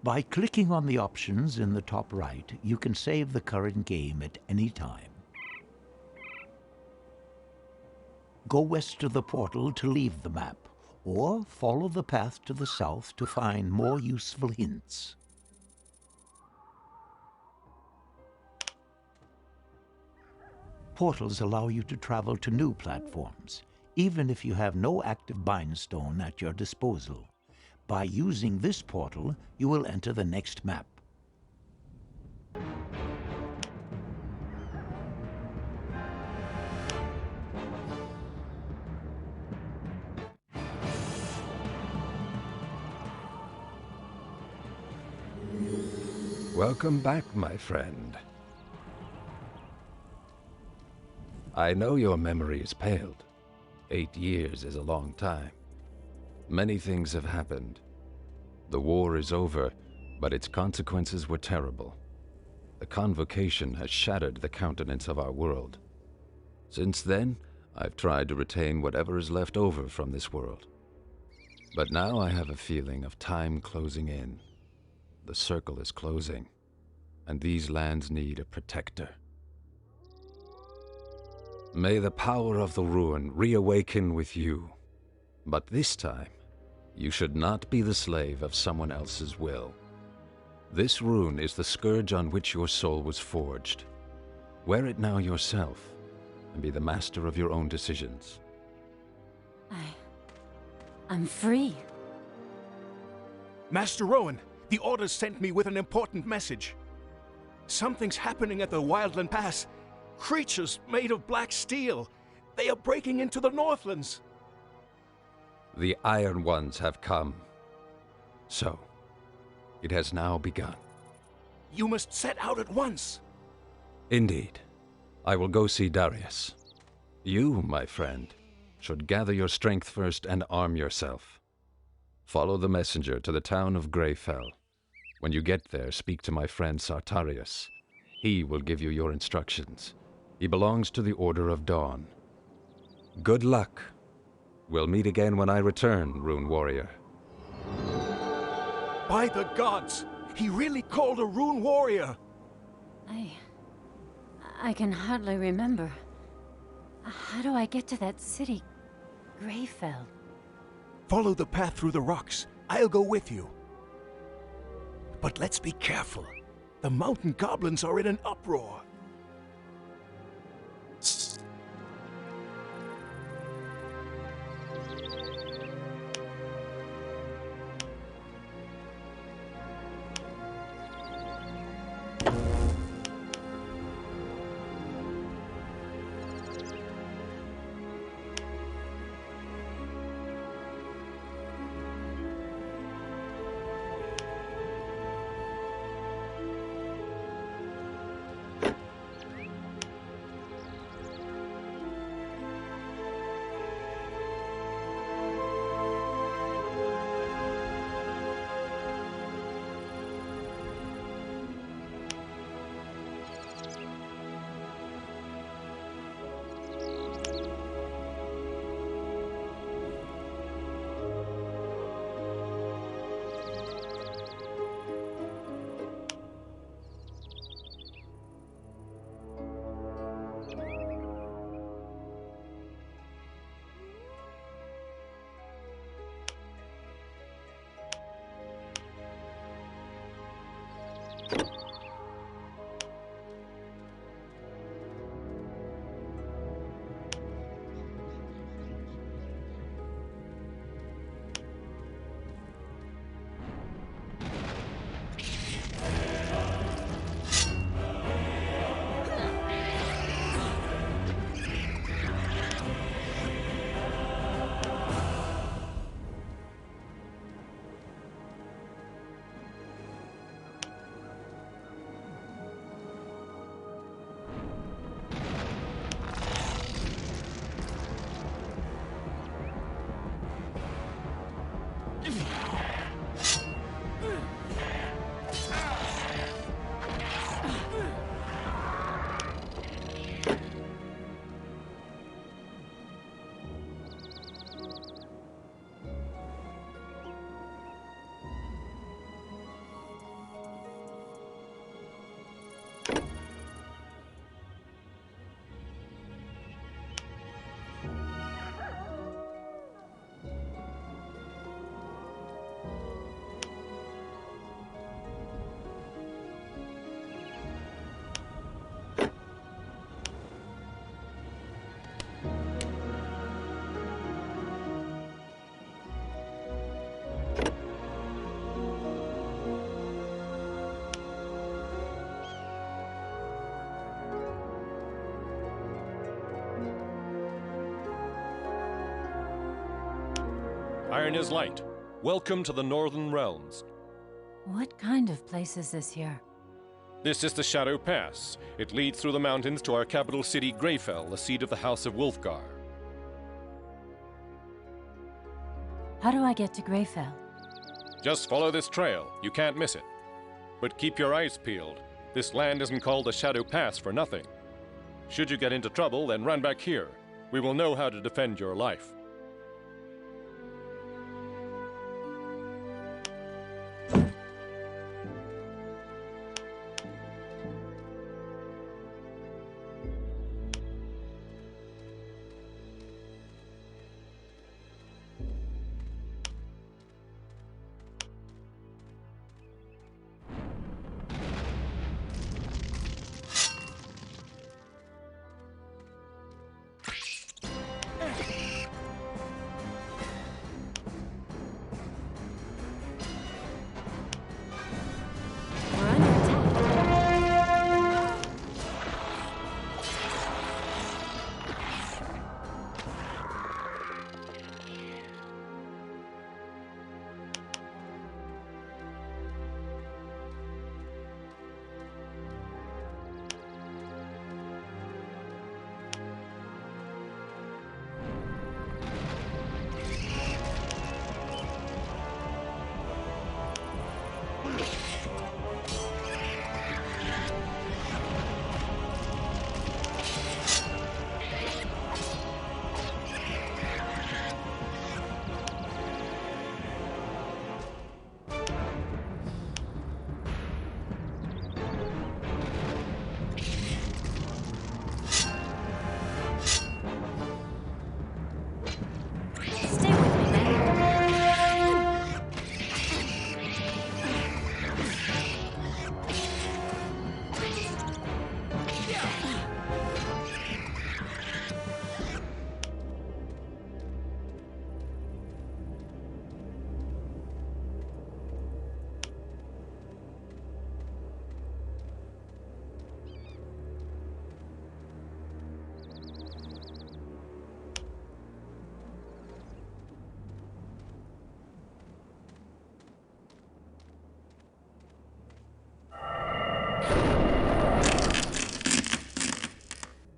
By clicking on the options in the top right, you can save the current game at any time. Go west of the portal to leave the map, or follow the path to the south to find more useful hints. Portals allow you to travel to new platforms, even if you have no active bindstone at your disposal. By using this portal, you will enter the next map. Welcome back, my friend. I know your memory is paled. 8 years is a long time. Many things have happened. The war is over, but its consequences were terrible. The convocation has shattered the countenance of our world. Since then, I've tried to retain whatever is left over from this world. But now I have a feeling of time closing in. The circle is closing, and these lands need a protector. May the power of the ruin reawaken with you. But this time, you should not be the slave of someone else's will. This rune is the scourge on which your soul was forged. Wear it now yourself, and be the master of your own decisions. I'm free. Master Rowan, the Orders sent me with an important message. Something's happening at the Wildland Pass. Creatures made of black steel. They are breaking into the Northlands. The Iron Ones have come. So, it has now begun. You must set out at once. Indeed. I will go see Darius. You, my friend, should gather your strength first and arm yourself. Follow the messenger to the town of Greyfell. When you get there, speak to my friend Sartarius. He will give you your instructions. He belongs to the Order of Dawn. Good luck. We'll meet again when I return, Rune Warrior. By the gods! He really called a Rune Warrior! I can hardly remember. How do I get to that city, Greyfell? Follow the path through the rocks. I'll go with you. But let's be careful. The mountain goblins are in an uproar. iron is light. Welcome to the Northern Realms. What kind of place is this here? This is the Shadow Pass. It leads through the mountains to our capital city, Greyfell, the seat of the House of Wulfgar. How do I get to Greyfell? Just follow this trail. You can't miss it. But keep your eyes peeled. This land isn't called the Shadow Pass for nothing. Should you get into trouble, then run back here. We will know how to defend your life. We're under attack. Stay with me, man.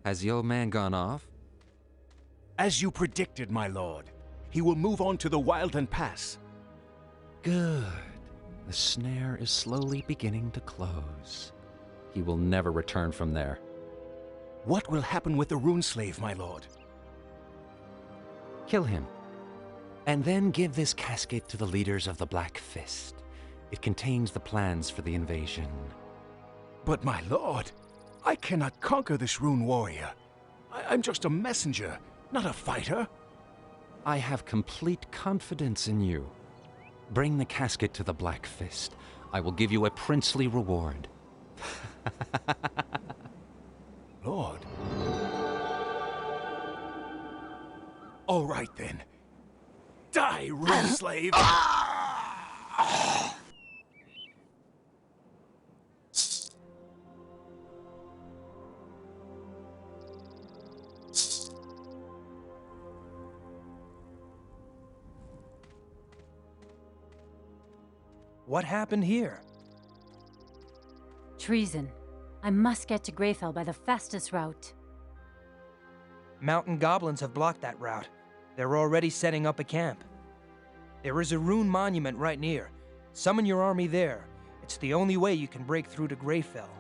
Has the old man gone off? As you predicted, my lord. He will move on to the Wildland Pass. Good. The snare is slowly beginning to close. He will never return from there. What will happen with the Runeslave, my lord? Kill him. And then give this casket to the leaders of the Black Fist. It contains the plans for the invasion. But my lord, I cannot conquer this rune warrior. I'm just a messenger, not a fighter. I have complete confidence in you. Bring the casket to the Black Fist. I will give you a princely reward. Lord. All right then. Die, Runeslave! What happened here? Treason. I must get to Greyfell by the fastest route. Mountain goblins have blocked that route. They're already setting up a camp. There is a rune monument right near. Summon your army there. It's the only way you can break through to Greyfell.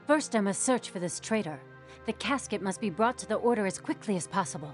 First, I must search for this traitor. The casket must be brought to the Order as quickly as possible.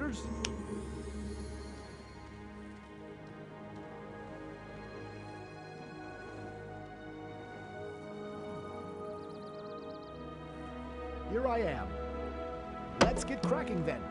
orders? Here I am. Let's get cracking then.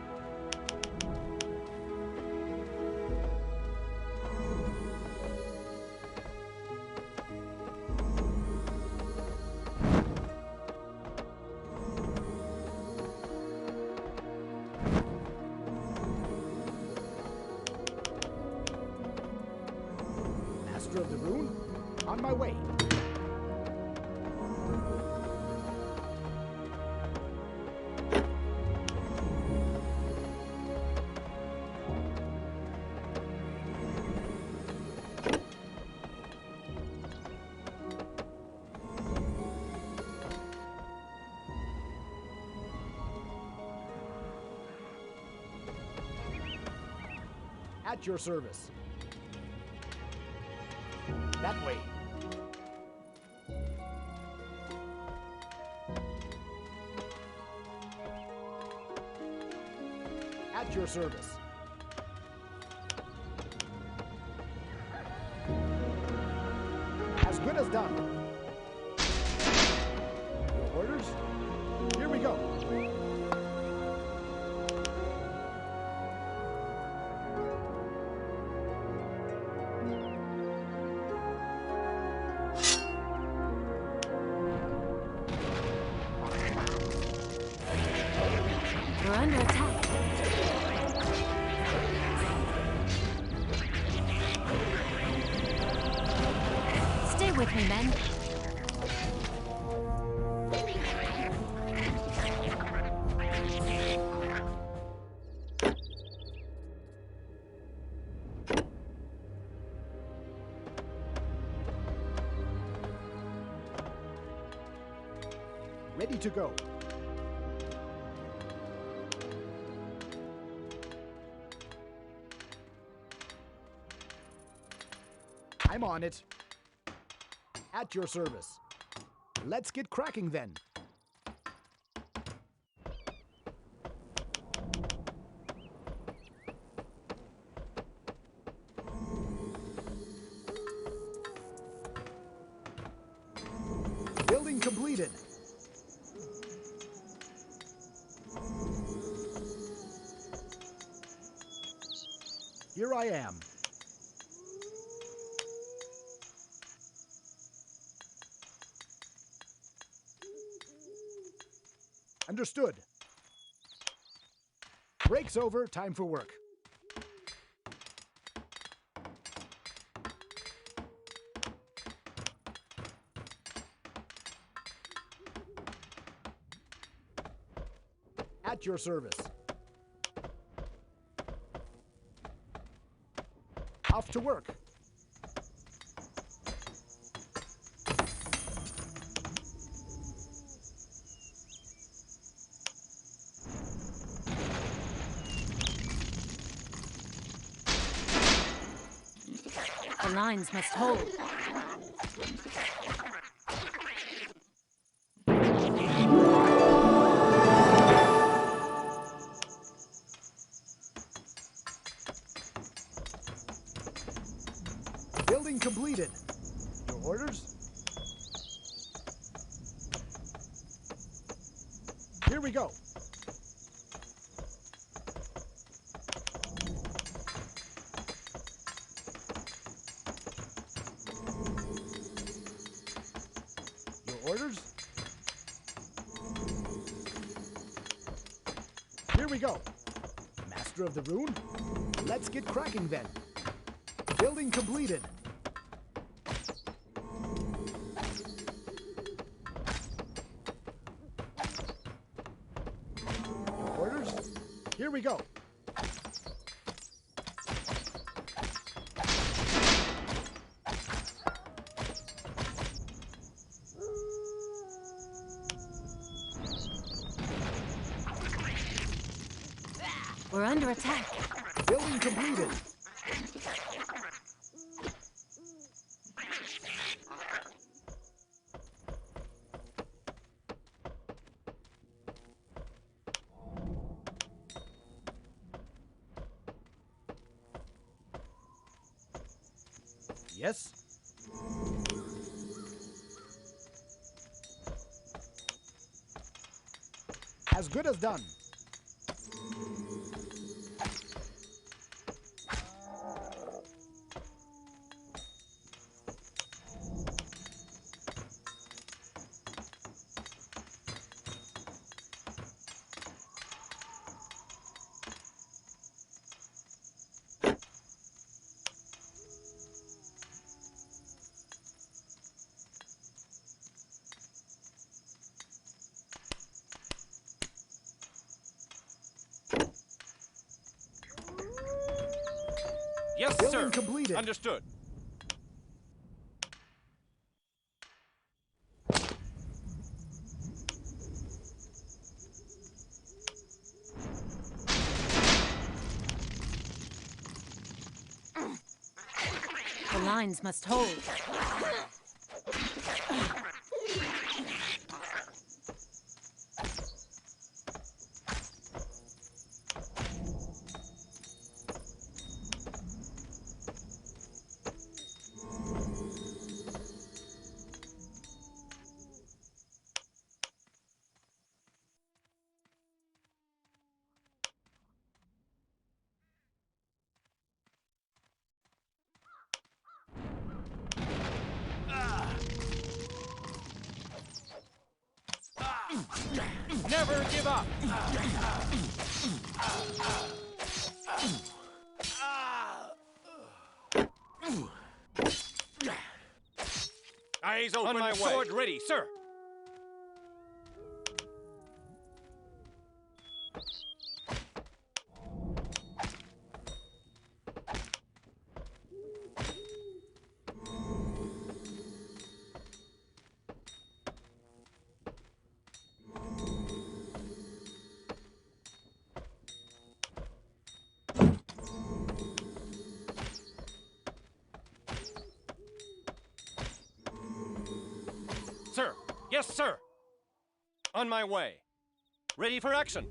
Master of the Rune, on my way. At your service. That way. At your service. As good as done. Orders? Here we go. We're under attack. Stay with me, men. Ready to go. I'm on it. At your service. Let's get cracking then. Building completed. Here I am. Understood. Break's over, time for work. At your service. Off to work. The lines must hold. Building completed. Your orders? Here we go. Orders? Here we go. Master of the Rune, let's get cracking then. Building completed. Orders? Here we go. We're under attack. Building completed. Yes? As good as done. Yes, Building sir. completed. Understood. The lines must hold. Never give up! Eyes open, On my way. sword ready, sir! Sir! Yes, sir! On my way. Ready for action!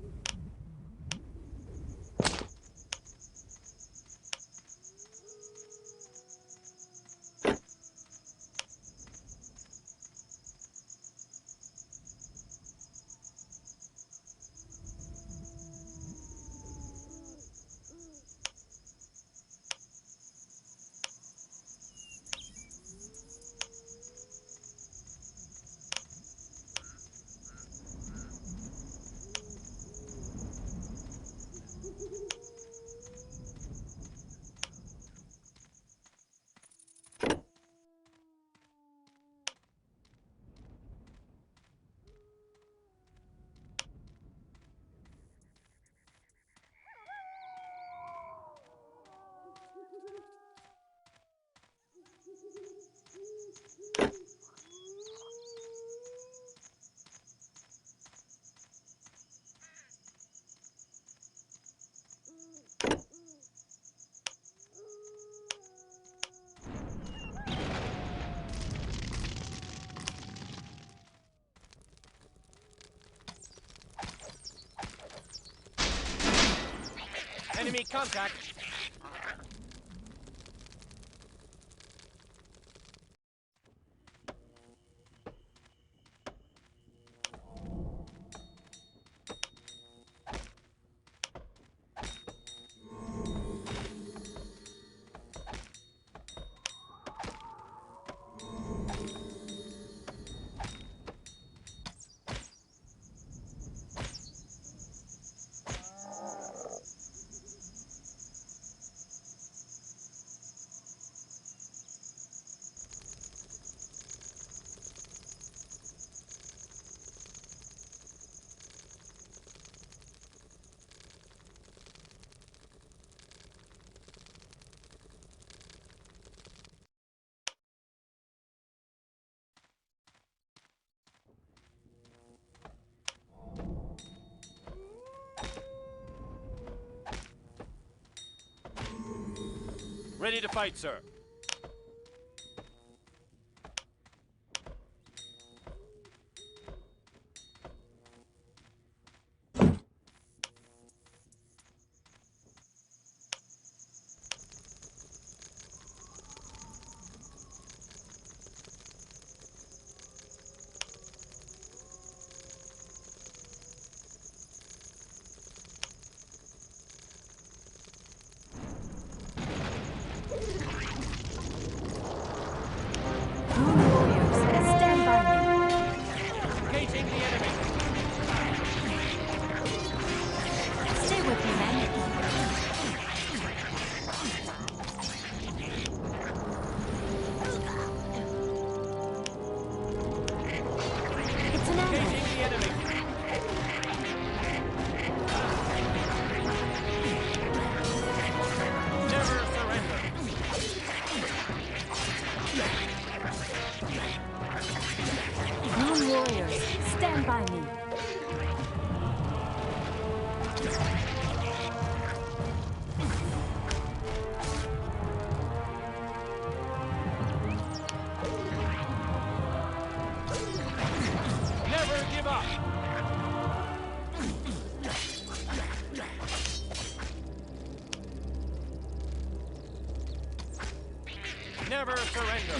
Enemy contact! Ready to fight, sir. Stand by me. Never give up! Never surrender!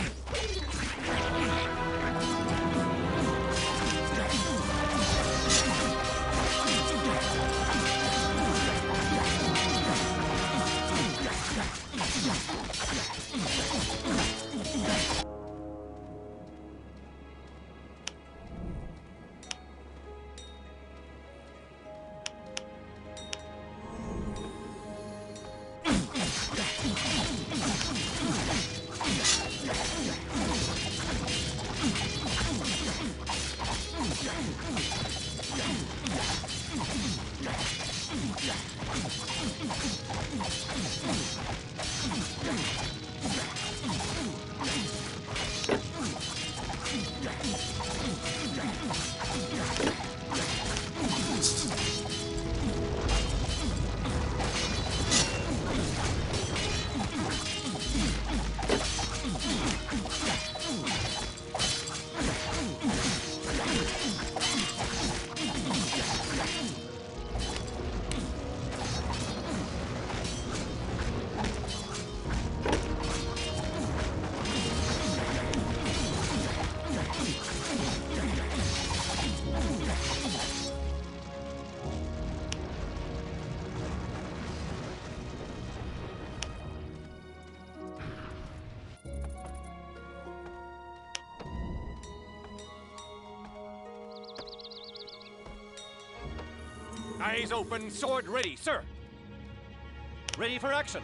Eyes open, sword ready, sir! Ready for action!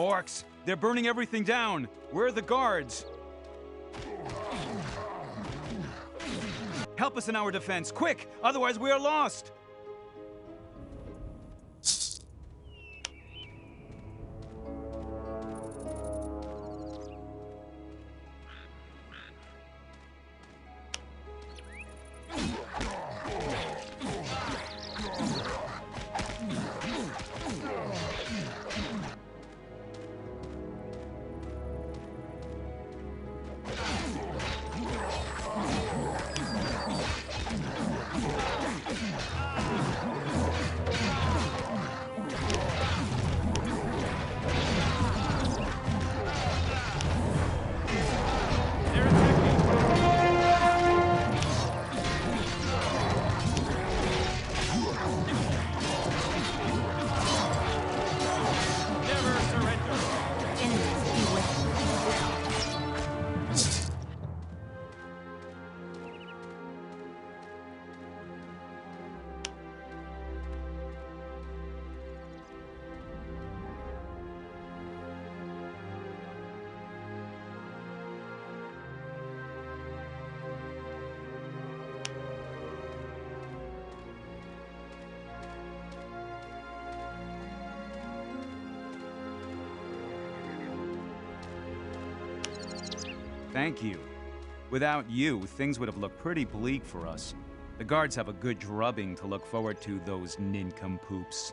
Orcs! They're burning everything down! Where are the guards? Help us in our defense, quick! Otherwise we are lost! Thank you. Without you, things would have looked pretty bleak for us. The guards have a good drubbing to look forward to, those nincompoops.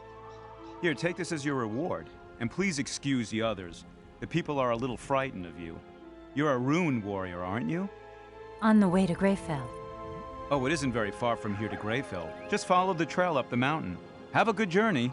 Here, take this as your reward, and please excuse the others. The people are a little frightened of you. You're a rune warrior, aren't you? On the way to Greyfell. Oh, it isn't very far from here to Greyfell. Just follow the trail up the mountain. Have a good journey.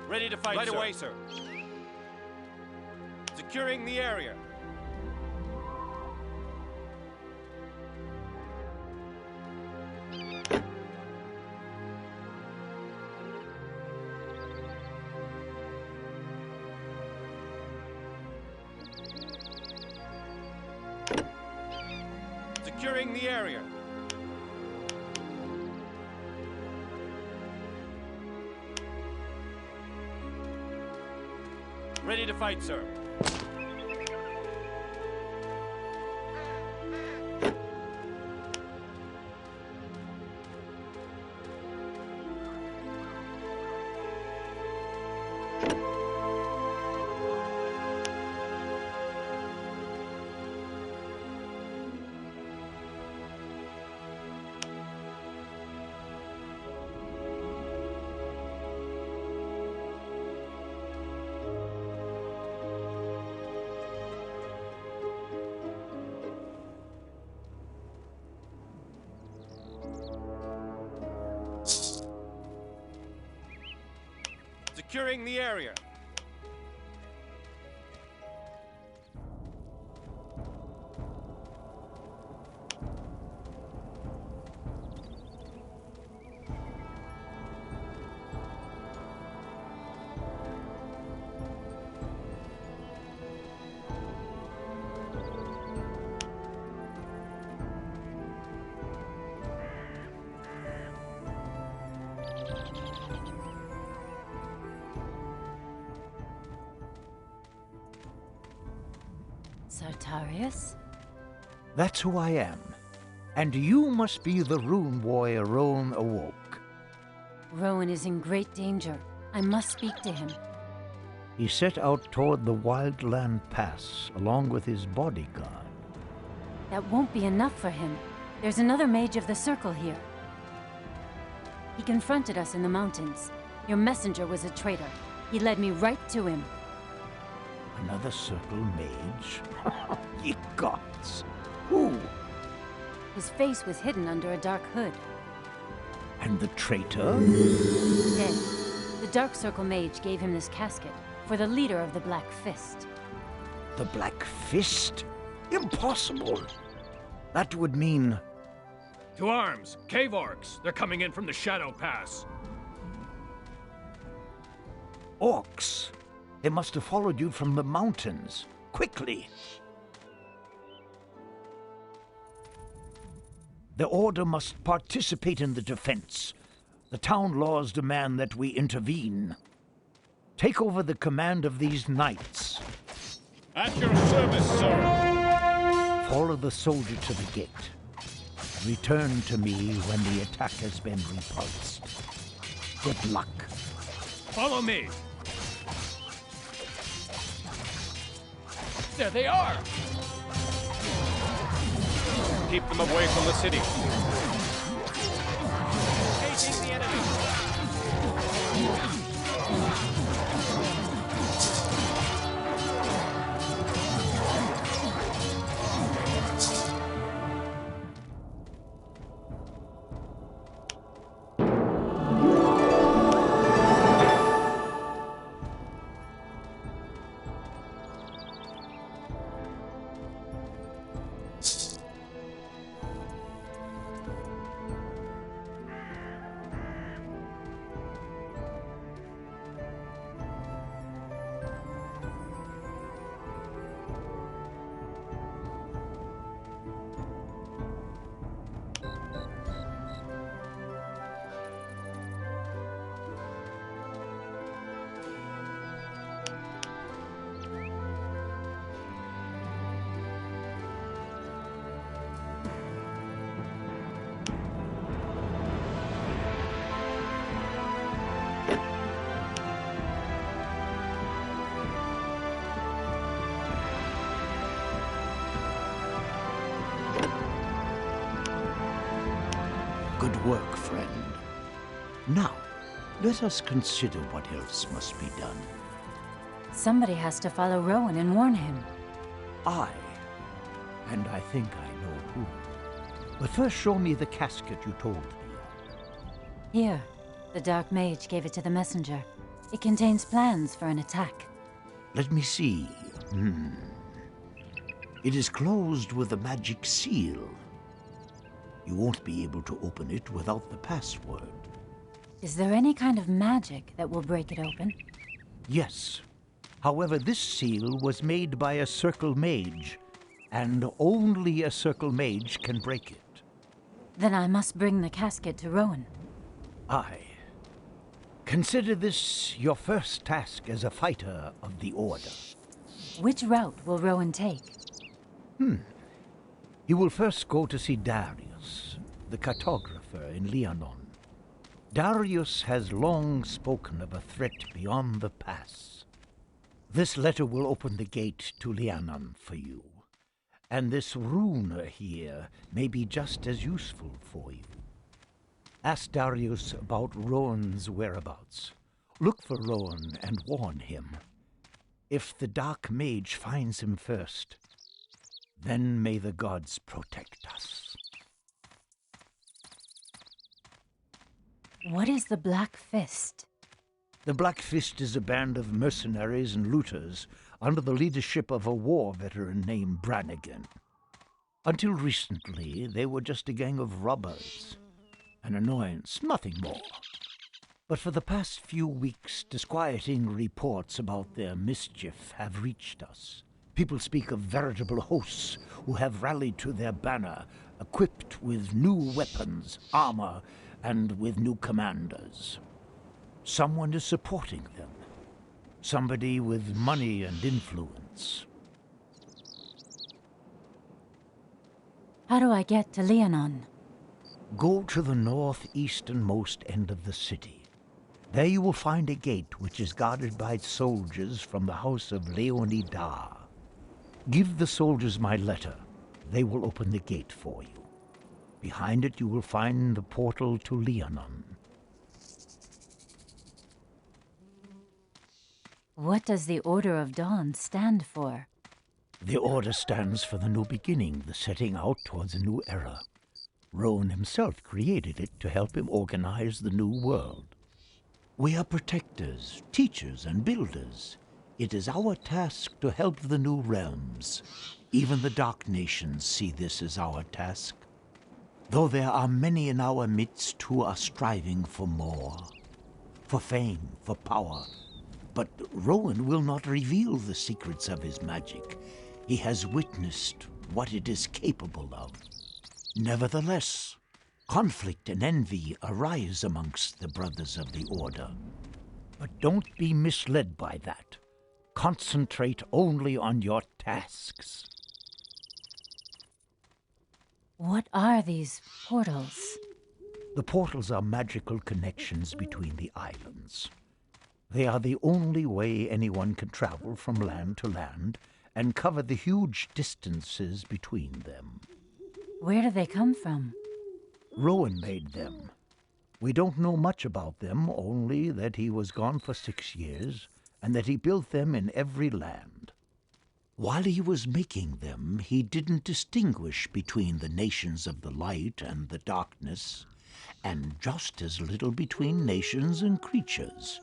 Ready to fight, Right sir. away, sir. Securing the area. Securing the area. Ready to fight, sir. Securing the area. Sartarius? That's who I am. And you must be the rune warrior Rowan awoke. Rowan is in great danger. I must speak to him. He set out toward the Wildland Pass along with his bodyguard. That won't be enough for him. There's another mage of the Circle here. He confronted us in the mountains. Your messenger was a traitor. He led me right to him. Another Circle mage? Ye gods! Who? His face was hidden under a dark hood. And the traitor? Dead. The Dark Circle mage gave him this casket for the leader of the Black Fist. The Black Fist? Impossible! That would mean... To arms! Cave orcs! They're coming in from the Shadow Pass. Orcs! They must have followed you from the mountains. Quickly! The Order must participate in the defense. The town laws demand that we intervene. Take over the command of these knights. At your service, sir. Follow the soldier to the gate. Return to me when the attack has been repulsed. Good luck. Follow me. There they are! Keep them away from the city. Engaging the enemy. Good work, friend. Now, let us consider what else must be done. Somebody has to follow Rowan and warn him. And I think I know who. But first show me the casket you told me of. Here. The Dark Mage gave it to the messenger. It contains plans for an attack. Let me see. It is closed with a magic seal. You won't be able to open it without the password. Is there any kind of magic that will break it open? Yes. However, this seal was made by a Circle Mage, and only a Circle Mage can break it. Then I must bring the casket to Rowan. Aye. Consider this your first task as a fighter of the Order. Which route will Rowan take? You will first go to see Darius, the cartographer in Liannon. Darius has long spoken of a threat beyond the pass. This letter will open the gate to Liannon for you. And this rune here may be just as useful for you. Ask Darius about Rowan's whereabouts. Look for Rowan and warn him. If the Dark Mage finds him first, then may the gods protect us. What is the Black Fist? The Black Fist is a band of mercenaries and looters under the leadership of a war veteran named Brannigan. Until recently, they were just a gang of robbers. An annoyance, nothing more. But for the past few weeks, disquieting reports about their mischief have reached us. People speak of veritable hosts who have rallied to their banner, equipped with new weapons, armor, and with new commanders. Someone is supporting them. Somebody with money and influence. How do I get to Liannon? Go to the northeasternmost end of the city. There you will find a gate which is guarded by soldiers from the house of Leonidar. Give the soldiers my letter. They will open the gate for you. Behind it you will find the portal to Liannon. What does the Order of Dawn stand for? The Order stands for the new beginning, the setting out towards a new era. Rowan himself created it to help him organize the new world. We are protectors, teachers, and builders. It is our task to help the new realms. Even the Dark Nations see this as our task. Though there are many in our midst who are striving for more. For fame, for power. But Rowan will not reveal the secrets of his magic. He has witnessed what it is capable of. Nevertheless, conflict and envy arise amongst the brothers of the Order. But don't be misled by that. Concentrate only on your tasks. What are these portals? The portals are magical connections between the islands. They are the only way anyone can travel from land to land and cover the huge distances between them. Where do they come from? Rowan made them. We don't know much about them, only that he was gone for 6 years, and that he built them in every land. While he was making them, he didn't distinguish between the nations of the light and the darkness, and just as little between nations and creatures.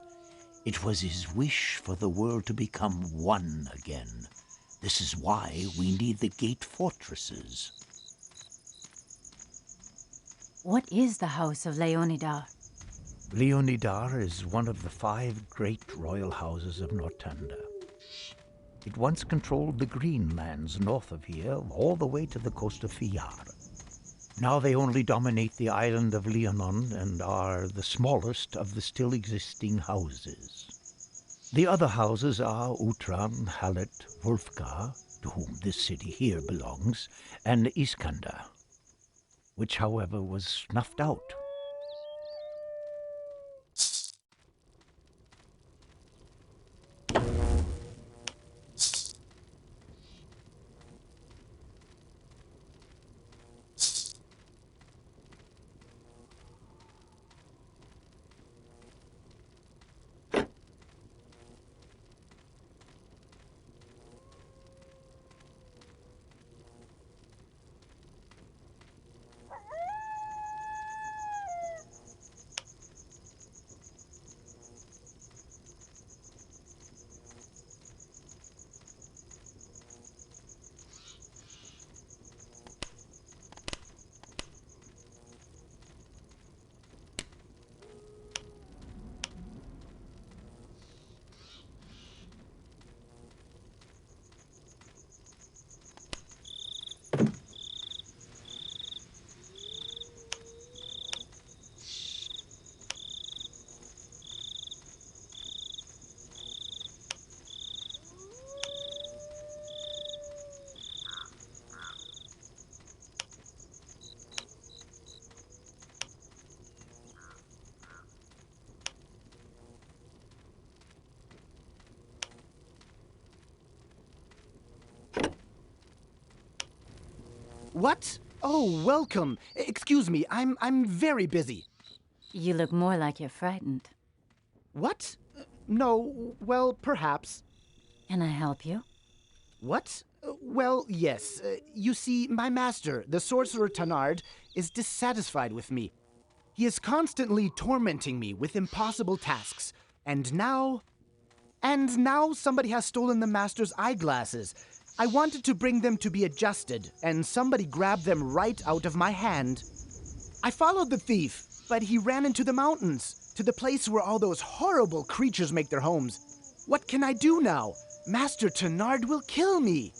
It was his wish for the world to become one again. This is why we need the gate fortresses. What is the House of Leonidar? Leonidar is one of the 5 great royal houses of Nortanda. It once controlled the green lands north of here, all the way to the coast of Fiyar. Now they only dominate the island of Liannon and are the smallest of the still existing houses. The other houses are Utran, Halet, Wolfgar, to whom this city here belongs, and Iskander, which, however, was snuffed out. What? Oh, welcome. Excuse me, I'm very busy. You look more like you're frightened. What? No, well, perhaps. Can I help you? What? Well, yes. You see, my master, the sorcerer Tanard, is dissatisfied with me. He is constantly tormenting me with impossible tasks. And now somebody has stolen the master's eyeglasses. I wanted to bring them to be adjusted, and somebody grabbed them right out of my hand. I followed the thief, but he ran into the mountains, to the place where all those horrible creatures make their homes. What can I do now? Master Tanard will kill me.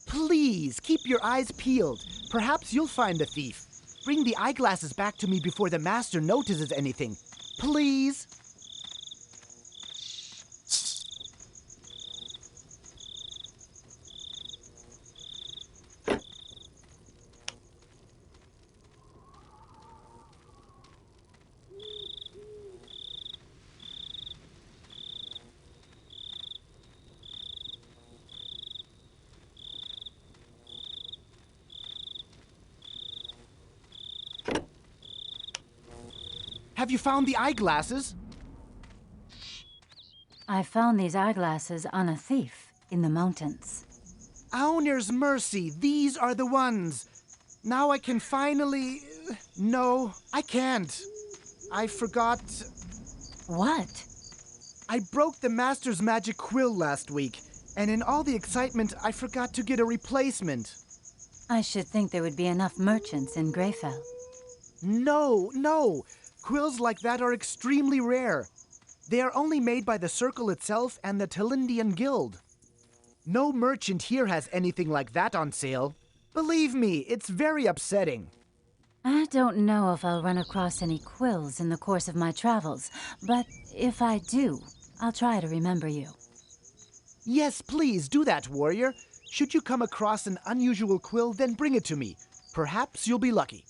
Please, keep your eyes peeled. Perhaps you'll find the thief. Bring the eyeglasses back to me before the master notices anything. Please? Have you found the eyeglasses? I found these eyeglasses on a thief in the mountains. Aunir's mercy, these are the ones. Now I can finally... No, I can't. I forgot... What? I broke the master's magic quill last week, and in all the excitement, I forgot to get a replacement. I should think there would be enough merchants in Greyfell. No. Quills like that are extremely rare. They are only made by the Circle itself and the Telindian Guild. No merchant here has anything like that on sale. Believe me, it's very upsetting. I don't know if I'll run across any quills in the course of my travels, but if I do, I'll try to remember you. Yes, please, do that, warrior. Should you come across an unusual quill, then bring it to me. Perhaps you'll be lucky.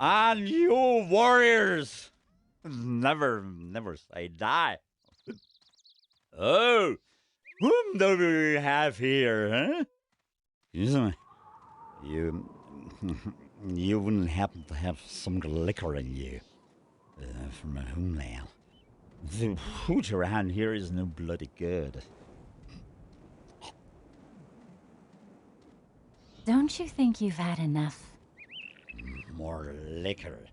And you warriors, never say die. Oh, whom do we have here, huh? You, you wouldn't happen to have some liquor in you from a homeland. The hooch around here is no bloody good. Don't you think you've had enough? More liquor.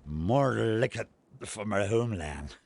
More liquor from our homeland.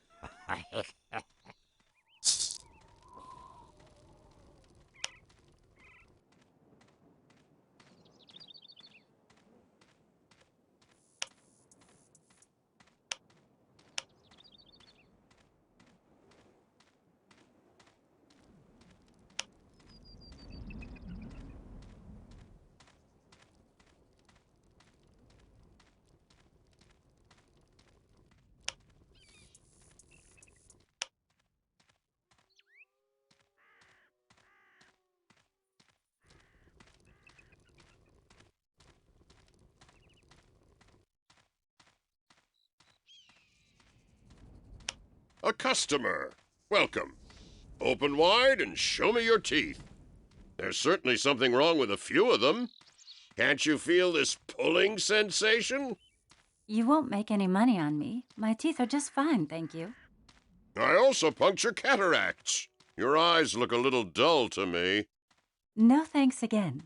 A customer. Welcome. Open wide and show me your teeth. There's certainly something wrong with a few of them. Can't you feel this pulling sensation? You won't make any money on me. My teeth are just fine, thank you. I also puncture cataracts. Your eyes look a little dull to me. No thanks again.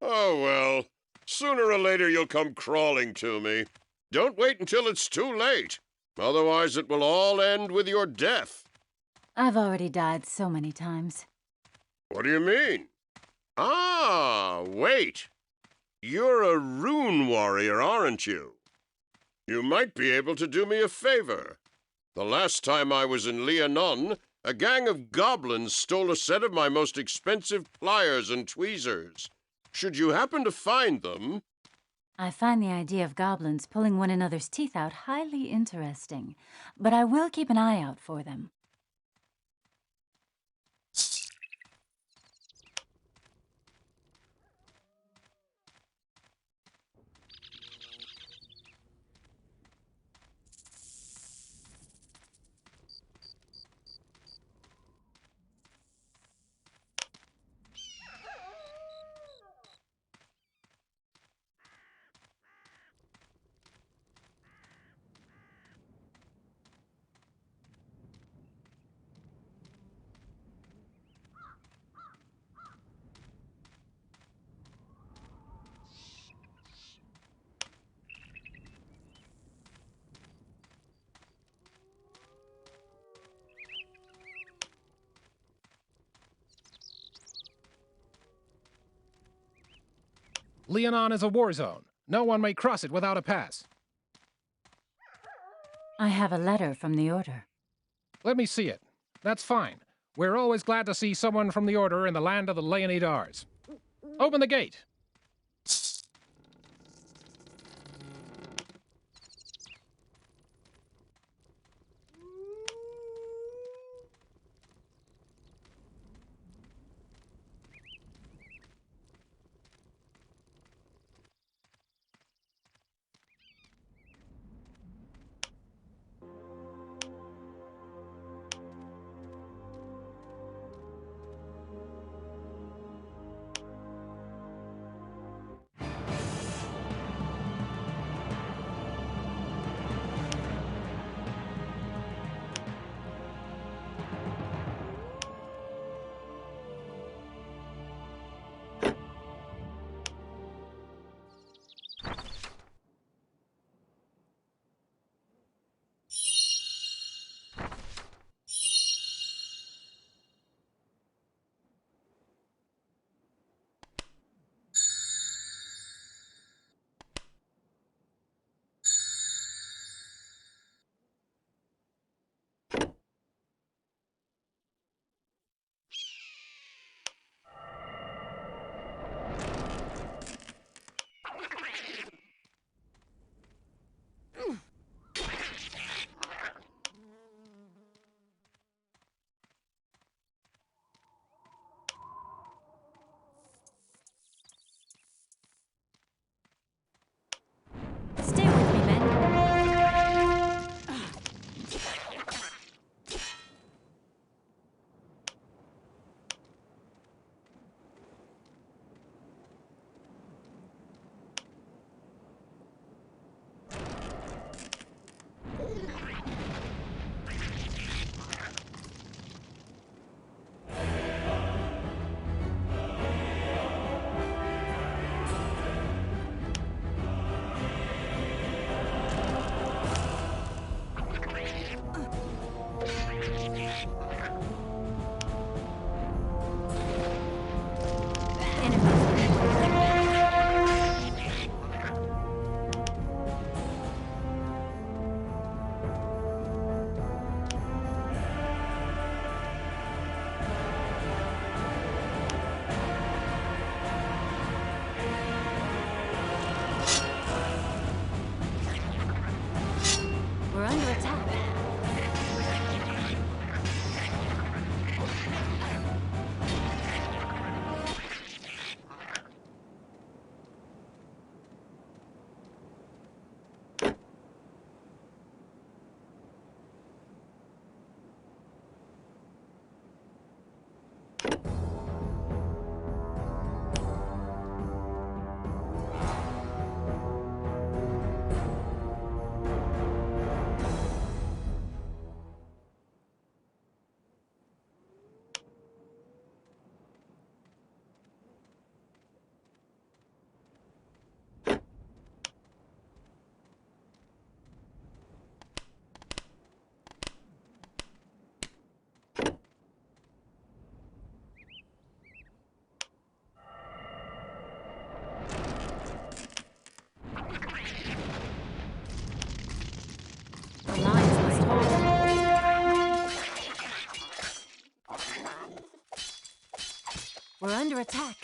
Oh, well. Sooner or later you'll come crawling to me. Don't wait until it's too late. Otherwise it will all end with your death. I've already died so many times. What do you mean? Ah, wait. You're a rune warrior, aren't you? You might be able to do me a favor. The last time I was in Liannon, a gang of goblins stole a set of my most expensive pliers and tweezers. Should you happen to find them... I find the idea of goblins pulling one another's teeth out highly interesting, but I will keep an eye out for them. Liannon is a war zone. No one may cross it without a pass. I have a letter from the Order. Let me see it. That's fine. We're always glad to see someone from the Order in the land of the Leonidars. Open the gate. We're under attack.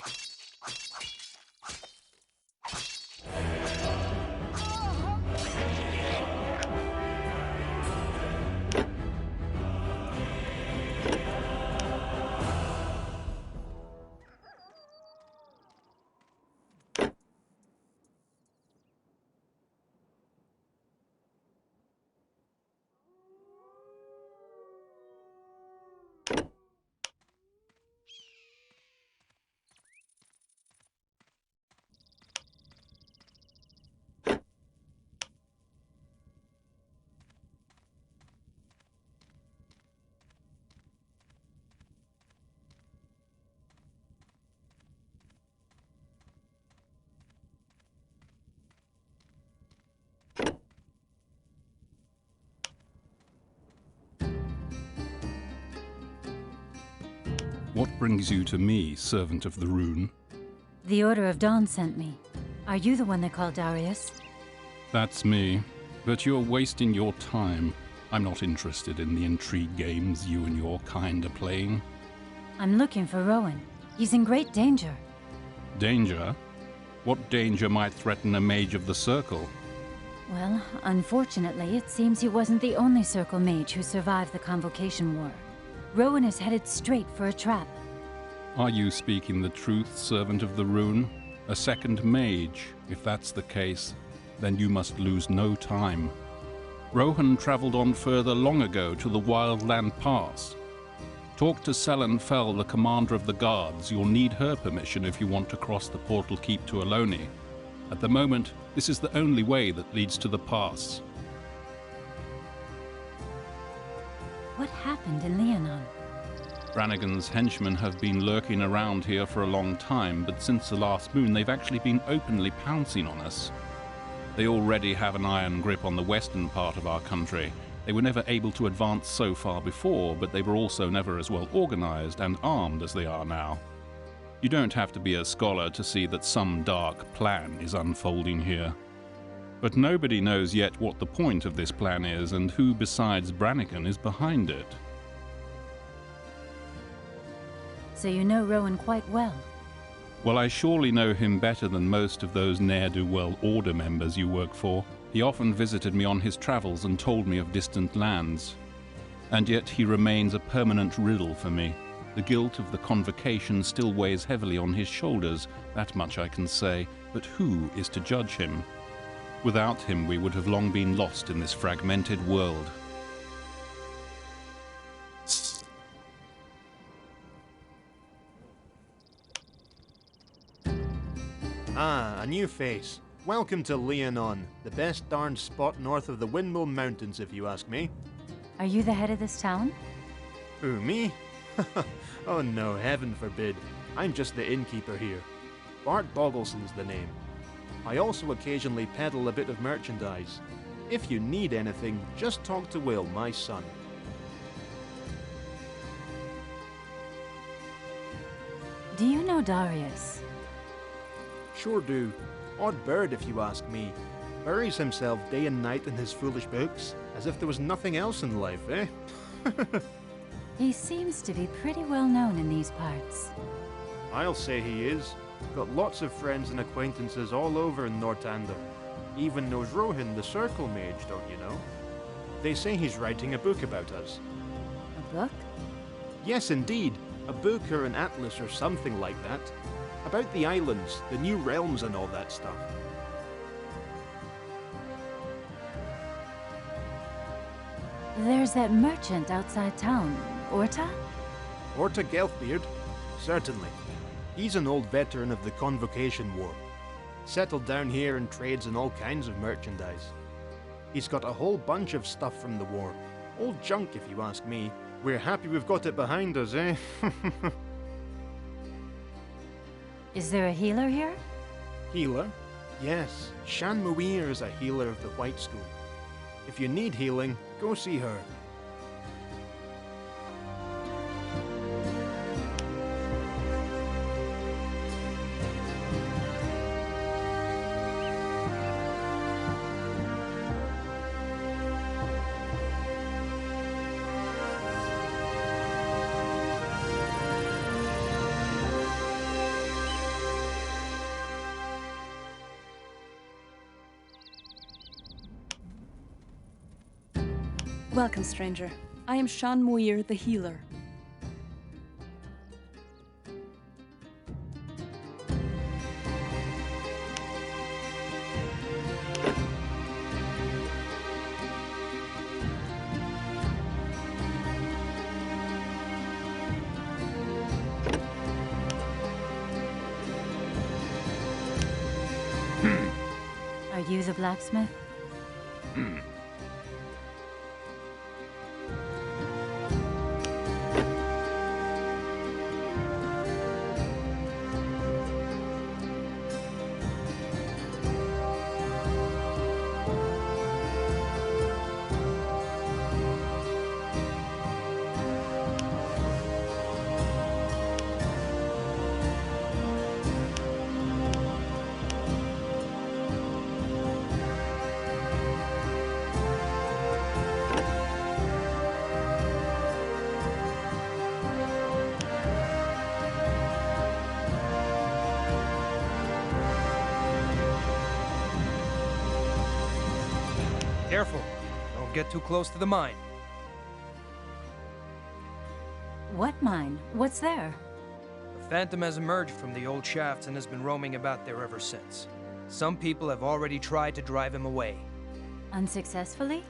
What brings you to me, servant of the rune? The Order of Dawn sent me. Are you the one they call Darius? That's me. But you're wasting your time. I'm not interested in the intrigue games you and your kind are playing. I'm looking for Rowan. He's in great danger. Danger? What danger might threaten a mage of the Circle? Well, unfortunately, it seems he wasn't the only Circle mage who survived the Convocation War. Rowan is headed straight for a trap. Are you speaking the truth, servant of the rune? A second mage? If that's the case, then you must lose no time. Rohan traveled on further long ago to the Wildland Pass. Talk to SpellForce, the commander of the guards. You'll need her permission if you want to cross the portal keep to Aloni. At the moment, this is the only way that leads to the pass. What happened in Liannon? Brannigan's henchmen have been lurking around here for a long time, but since the last moon they've actually been openly pouncing on us. They already have an iron grip on the western part of our country. They were never able to advance so far before, but they were also never as well organized and armed as they are now. You don't have to be a scholar to see that some dark plan is unfolding here. But nobody knows yet what the point of this plan is and who besides Brannigan is behind it. So you know Rowan quite well? Well, I surely know him better than most of those ne'er-do-well Order members you work for. He often visited me on his travels and told me of distant lands. And yet he remains a permanent riddle for me. The guilt of the Convocation still weighs heavily on his shoulders, that much I can say, but who is to judge him? Without him, we would have long been lost in this fragmented world. Ah, a new face. Welcome to Liannon, the best darned spot north of the Windmill Mountains, if you ask me. Are you the head of this town? Who, me? Oh no, heaven forbid. I'm just the innkeeper here. Bart Boggleson's the name. I also occasionally peddle a bit of merchandise. If you need anything, just talk to Will, my son. Do you know Darius? Sure do. Odd bird, if you ask me. Buries himself day and night in his foolish books, as if there was nothing else in life, eh? He seems to be pretty well known in these parts. I'll say he is. Got lots of friends and acquaintances all over in Northander. Even knows Rohan, the Circle Mage, don't you know? They say he's writing a book about us. A book? Yes, indeed. A book or an atlas or something like that. About the islands, the new realms and all that stuff. There's that merchant outside town, Orta? Orta Gelfbeard? Certainly. He's an old veteran of the Convocation War. Settled down here and trades in all kinds of merchandise. He's got a whole bunch of stuff from the war. Old junk, if you ask me. We're happy we've got it behind us, eh? Is there a healer here? Healer? Yes. Shan Muir is a healer of the White School. If you need healing, go see her. Welcome, stranger. I am Shan Muir, the healer. Are you the blacksmith? Careful. Don't get too close to the mine. What mine? What's there? The Phantom has emerged from the old shafts and has been roaming about there ever since. Some people have already tried to drive him away. Unsuccessfully?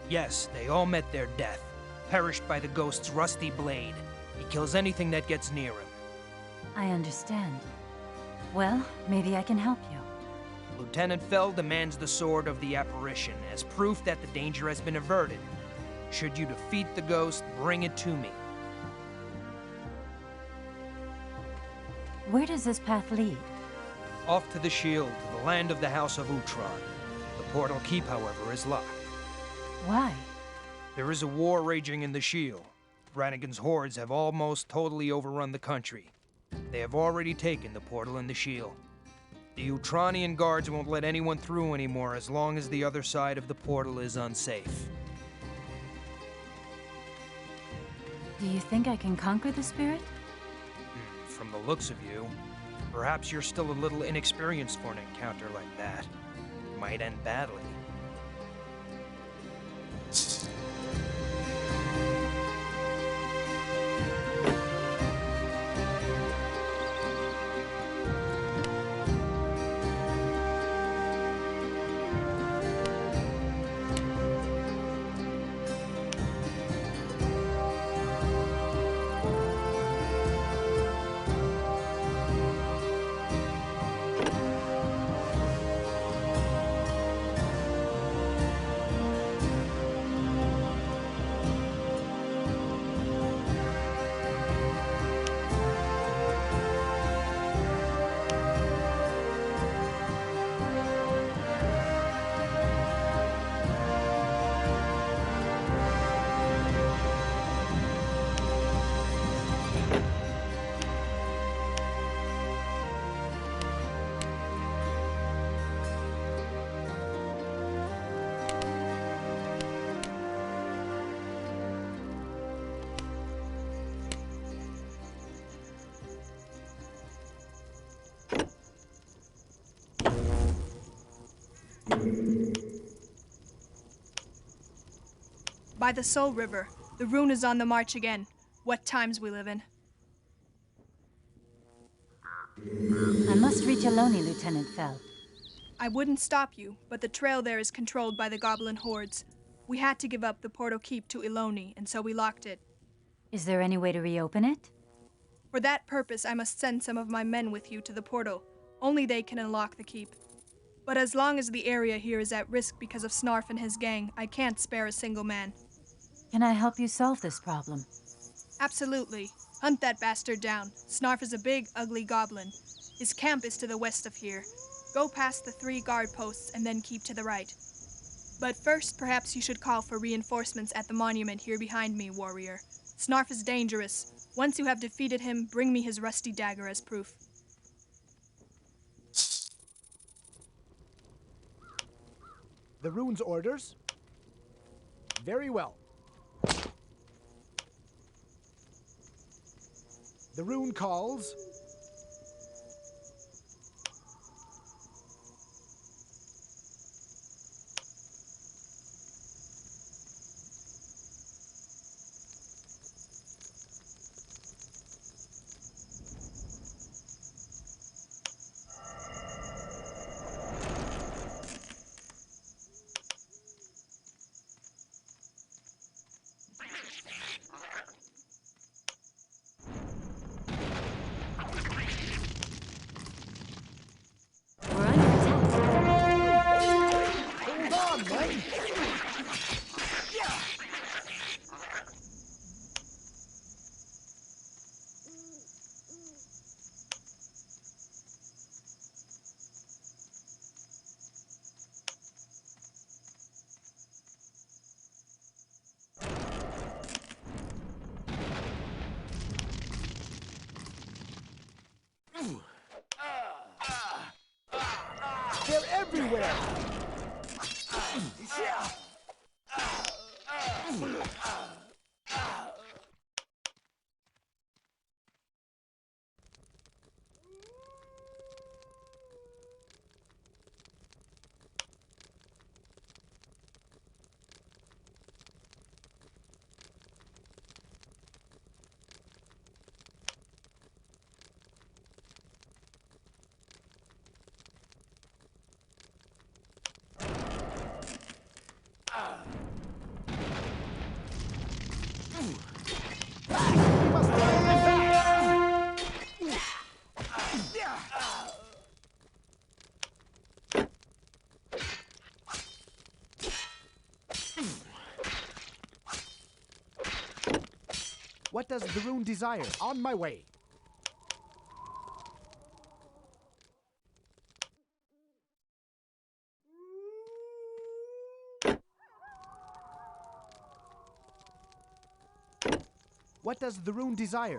Yes, they all met their death, perished by the ghost's rusty blade. He kills anything that gets near him. I understand. Well, maybe I can help you. Lieutenant Fell demands the sword of the apparition as proof that the danger has been averted. Should you defeat the ghost, bring it to me. Where does this path lead? Off to the shield, to the land of the House of Utron. The portal keep, however, is locked. Why? There is a war raging in the shield. Brannigan's hordes have almost totally overrun the country. They have already taken the portal and the shield. The Utronian guards won't let anyone through anymore as long as the other side of the portal is unsafe. Do you think I can conquer the spirit? From the looks of you, perhaps you're still a little inexperienced for an encounter like that. It might end badly. By the Soul River. The rune is on the march again. What times we live in. I must reach Eloni, Lieutenant Fell. I wouldn't stop you, but the trail there is controlled by the goblin hordes. We had to give up the Portal Keep to Eloni, and so we locked it. Is there any way to reopen it? For that purpose, I must send some of my men with you to the portal. Only they can unlock the keep. But as long as the area here is at risk because of Snarf and his gang, I can't spare a single man. Can I help you solve this problem? Absolutely. Hunt that bastard down. Snarf is a big, ugly goblin. His camp is to the west of here. Go past the 3 guard posts and then keep to the right. But first, perhaps you should call for reinforcements at the monument here behind me, warrior. Snarf is dangerous. Once you have defeated him, bring me his rusty dagger as proof. The rune's orders? Very well. The rune calls. They're everywhere! What does the rune desire? On my way. What does the rune desire?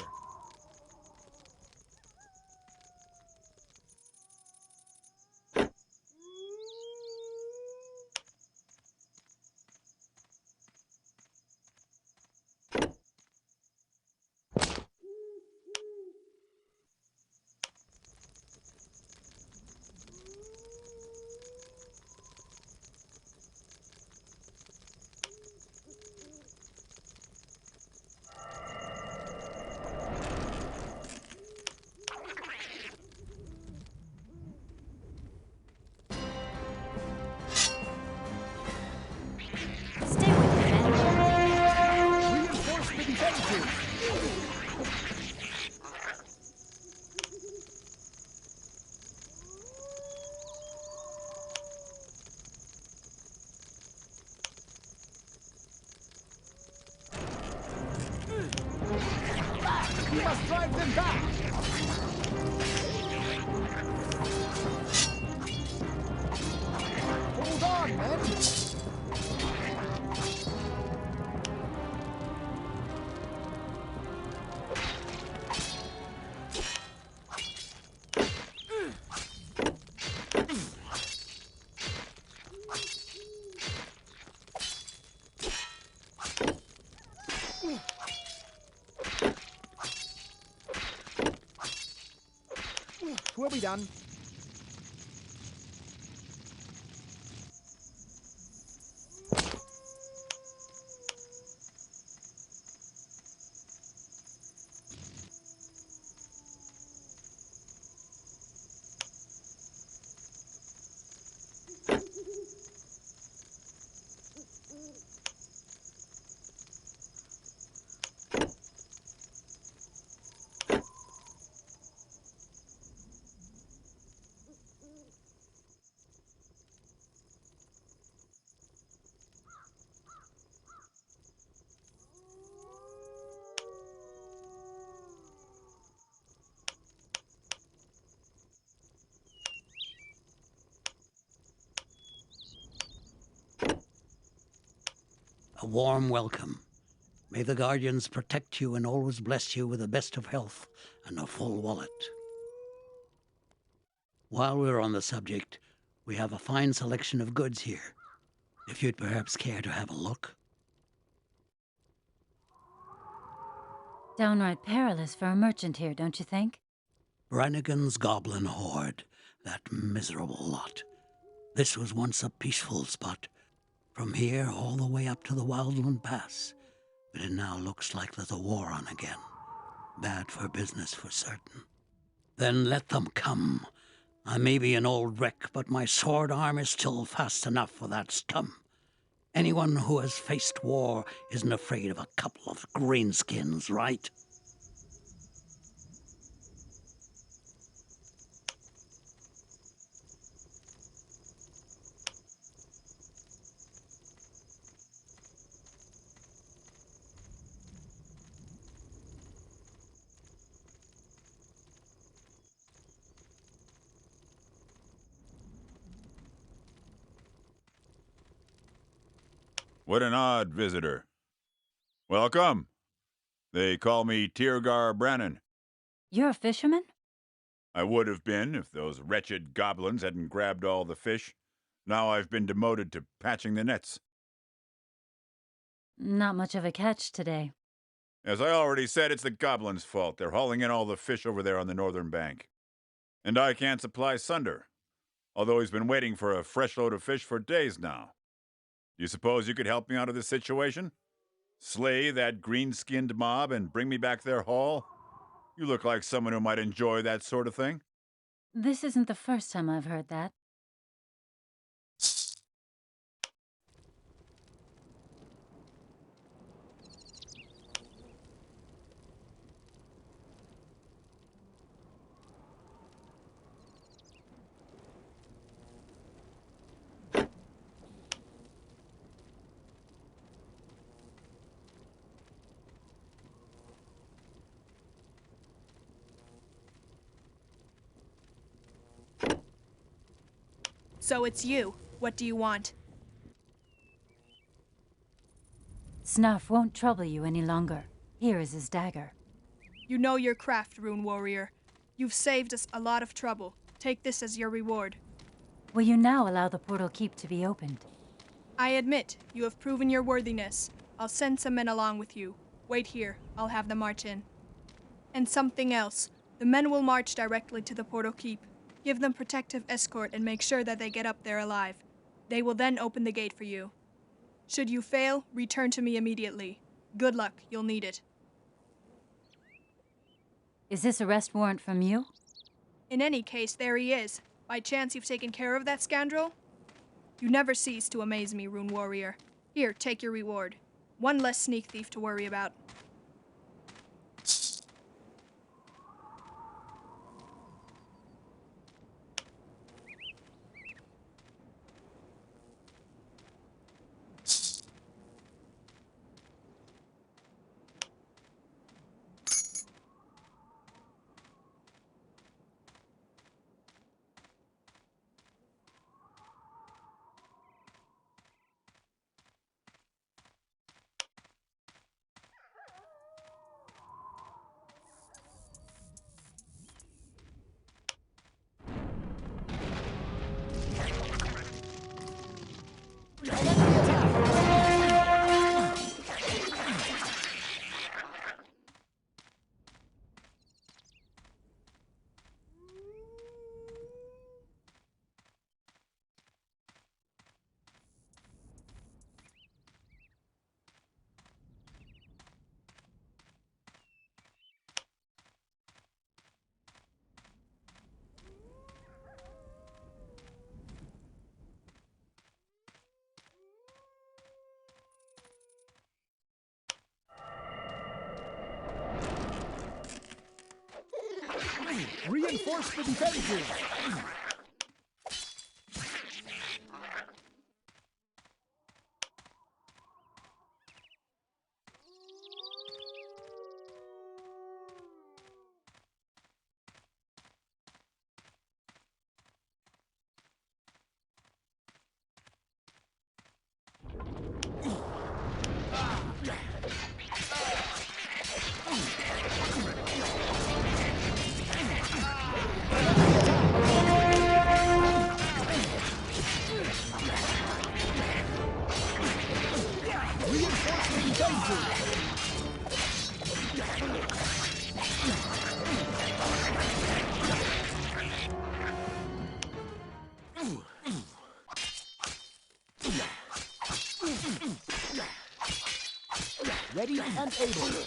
We must drive them back! Hold on, men! We'll be done. A warm welcome. May the Guardians protect you and always bless you with the best of health and a full wallet. While we're on the subject, we have a fine selection of goods here. If you'd perhaps care to have a look. Downright perilous for a merchant here, don't you think? Brannigan's goblin horde, that miserable lot. This was once a peaceful spot. From here all the way up to the Wildland Pass. But it now looks like there's a war on again. Bad for business for certain. Then let them come. I may be an old wreck, but my sword arm is still fast enough for that scum. Anyone who has faced war isn't afraid of a couple of greenskins, right? What an odd visitor. Welcome. They call me Tiergar Brannon. You're a fisherman? I would have been if those wretched goblins hadn't grabbed all the fish. Now I've been demoted to patching the nets. Not much of a catch today. As I already said, it's the goblins' fault. They're hauling in all the fish over there on the northern bank. And I can't supply Sunder, although he's been waiting for a fresh load of fish for days now. Do you suppose you could help me out of this situation? Slay that green-skinned mob and bring me back their haul? You look like someone who might enjoy that sort of thing. This isn't the first time I've heard that. So it's you. What do you want? Snarf won't trouble you any longer. Here is his dagger. You know your craft, Rune Warrior. You've saved us a lot of trouble. Take this as your reward. Will you now allow the portal keep to be opened? I admit, you have proven your worthiness. I'll send some men along with you. Wait here. I'll have them march in. And something else. The men will march directly to the portal keep. Give them protective escort and make sure that they get up there alive. They will then open the gate for you. Should you fail, return to me immediately. Good luck, you'll need it. Is this arrest warrant from you? In any case, there he is. By chance you've taken care of that scoundrel? You never cease to amaze me, Rune Warrior. Here, take your reward. One less sneak thief to worry about. Reinforce the defenses! Ready and able.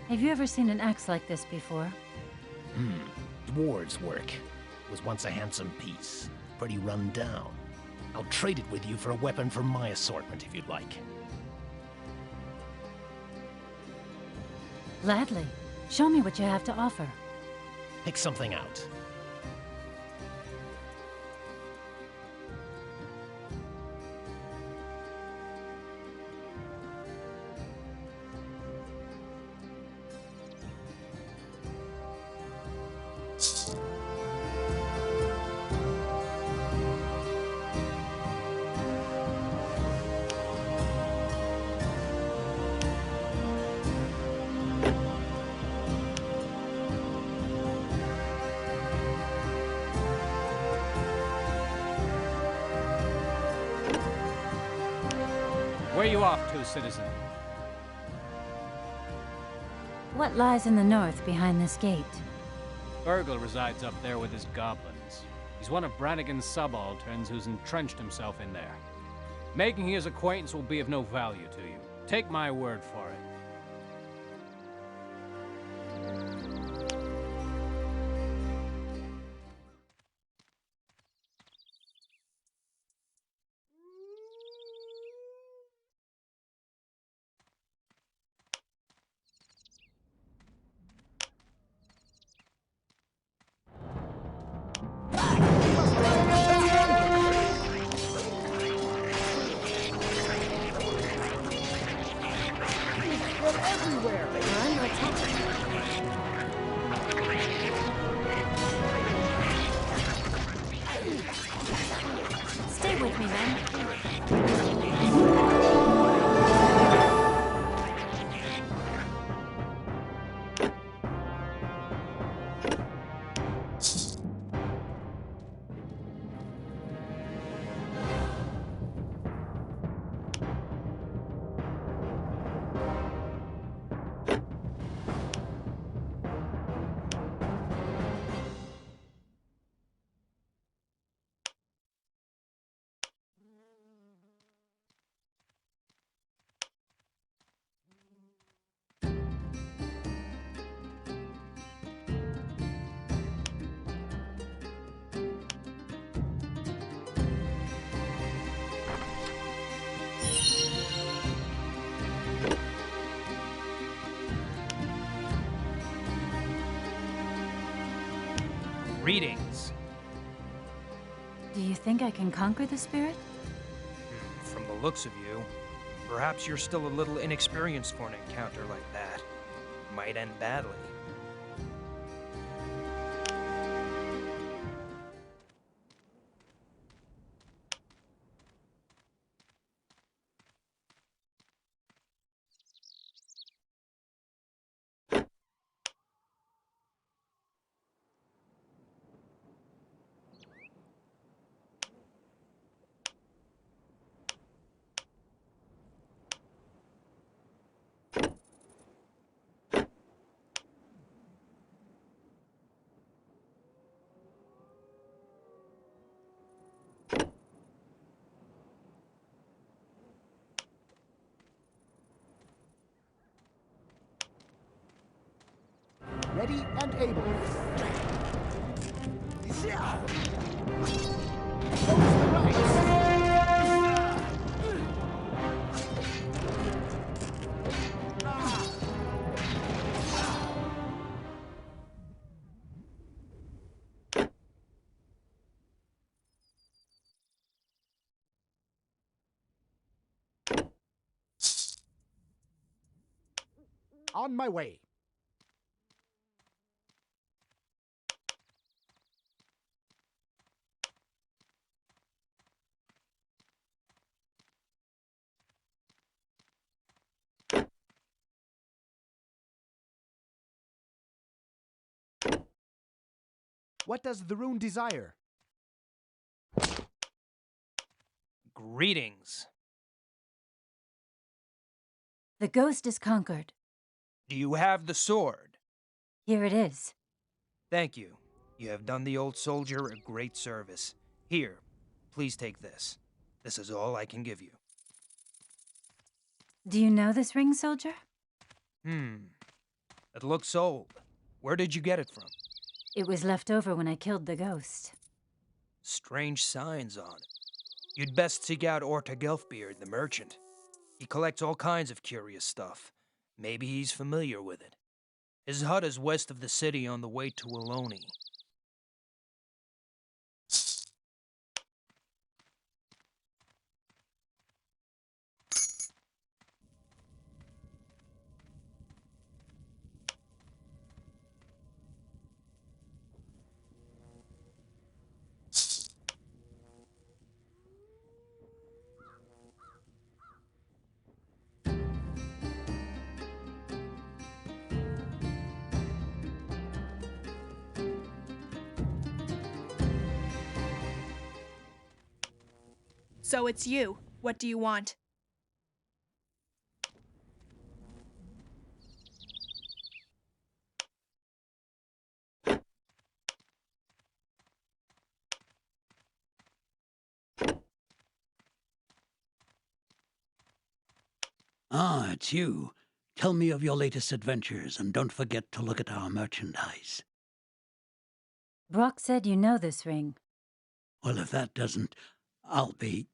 Have you ever seen an axe like this before? Dwarves' work. Was once a handsome piece. Pretty run down. I'll trade it with you for a weapon from my assortment if you'd like. Gladly. Show me what you have to offer. Pick something out. Where are you off to, citizen? What lies in the north behind this gate? Burgle resides up there with his goblins. He's one of Brannigan's subalterns who's entrenched himself in there. Making his acquaintance will be of no value to you. Take my word for it. Stay with me, then. Greetings. Do you think I can conquer the spirit? From the looks of you, perhaps you're still a little inexperienced for an encounter like that. Might end badly. Ready and able. On my way. What does the rune desire? Greetings. The ghost is conquered. Do you have the sword? Here it is. Thank you. You have done the old soldier a great service. Here, please take this. This is all I can give you. Do you know this ring, soldier? It looks old. Where did you get it from? It was left over when I killed the ghost. Strange signs on it. You'd best seek out Orta Gelfbeard, the merchant. He collects all kinds of curious stuff. Maybe he's familiar with it. His hut is west of the city on the way to Liannon. So it's you. What do you want? Ah, it's you. Tell me of your latest adventures, and don't forget to look at our merchandise. Brock said you know this ring. Well, if that doesn't, I'll be...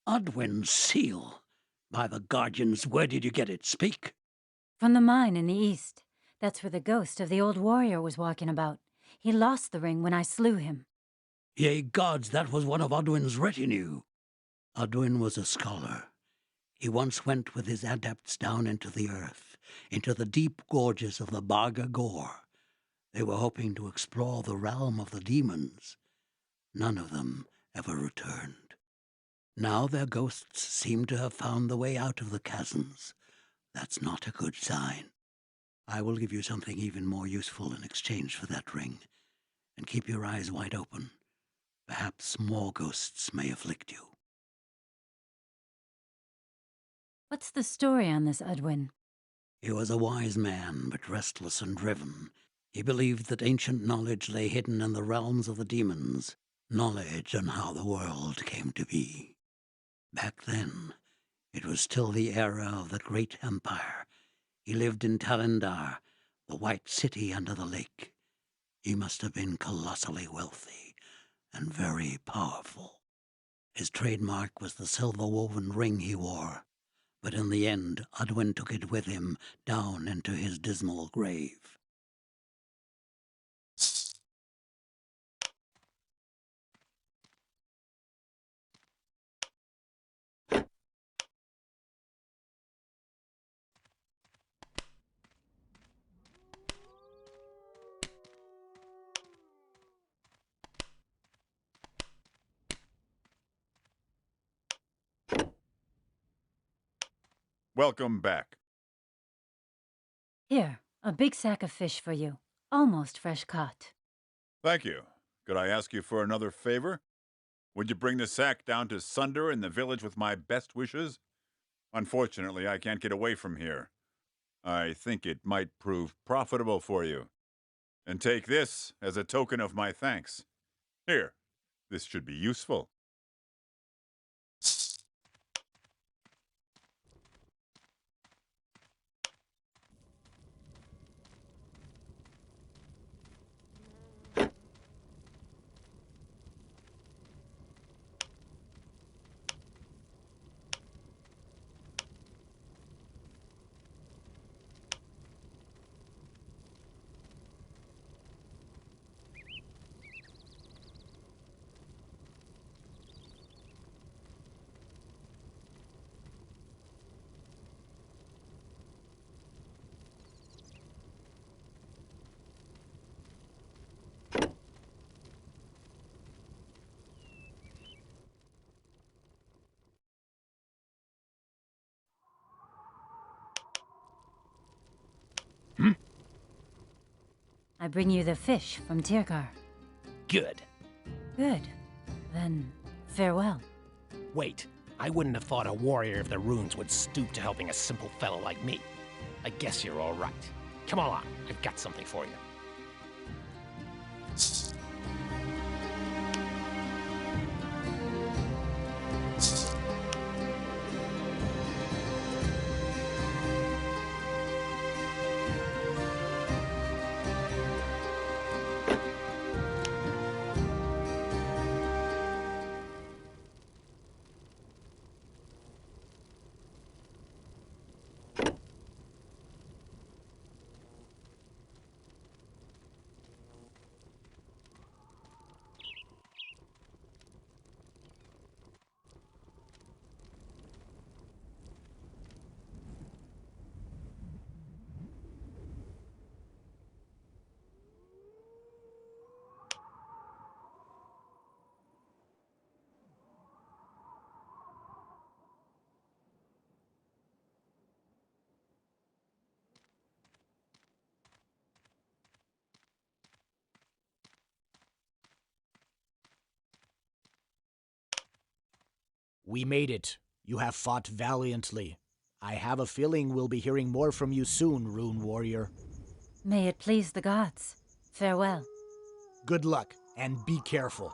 Odwin's seal. By the Guardians, where did you get it? Speak. From the mine in the east. That's where the ghost of the old warrior was walking about. He lost the ring when I slew him. Yea, gods, that was one of Odwin's retinue. Odwin was a scholar. He once went with his adepts down into the earth, into the deep gorges of the Barga Gore. They were hoping to explore the realm of the demons. None of them ever returned. Now their ghosts seem to have found the way out of the chasms. That's not a good sign. I will give you something even more useful in exchange for that ring. And keep your eyes wide open. Perhaps more ghosts may afflict you. What's the story on this Odwin? He was a wise man, but restless and driven. He believed that ancient knowledge lay hidden in the realms of the demons, knowledge on how the world came to be. Back then, it was still the era of the great empire. He lived in Talendar, the white city under the lake. He must have been colossally wealthy and very powerful. His trademark was the silver-woven ring he wore, but in the end, Odwin took it with him down into his dismal grave. Welcome back. Here, a big sack of fish for you. Almost fresh caught. Thank you. Could I ask you for another favor? Would you bring the sack down to Sunder in the village with my best wishes? Unfortunately, I can't get away from here. I think it might prove profitable for you. And take this as a token of my thanks. Here, this should be useful. I bring you the fish from Tirkar. Good. Good. Then, farewell. Wait, I wouldn't have thought a warrior of the runes would stoop to helping a simple fellow like me. I guess you're all right. Come along, I've got something for you. We made it. You have fought valiantly. I have a feeling we'll be hearing more from you soon, Rune Warrior. May it please the gods. Farewell. Good luck, and be careful.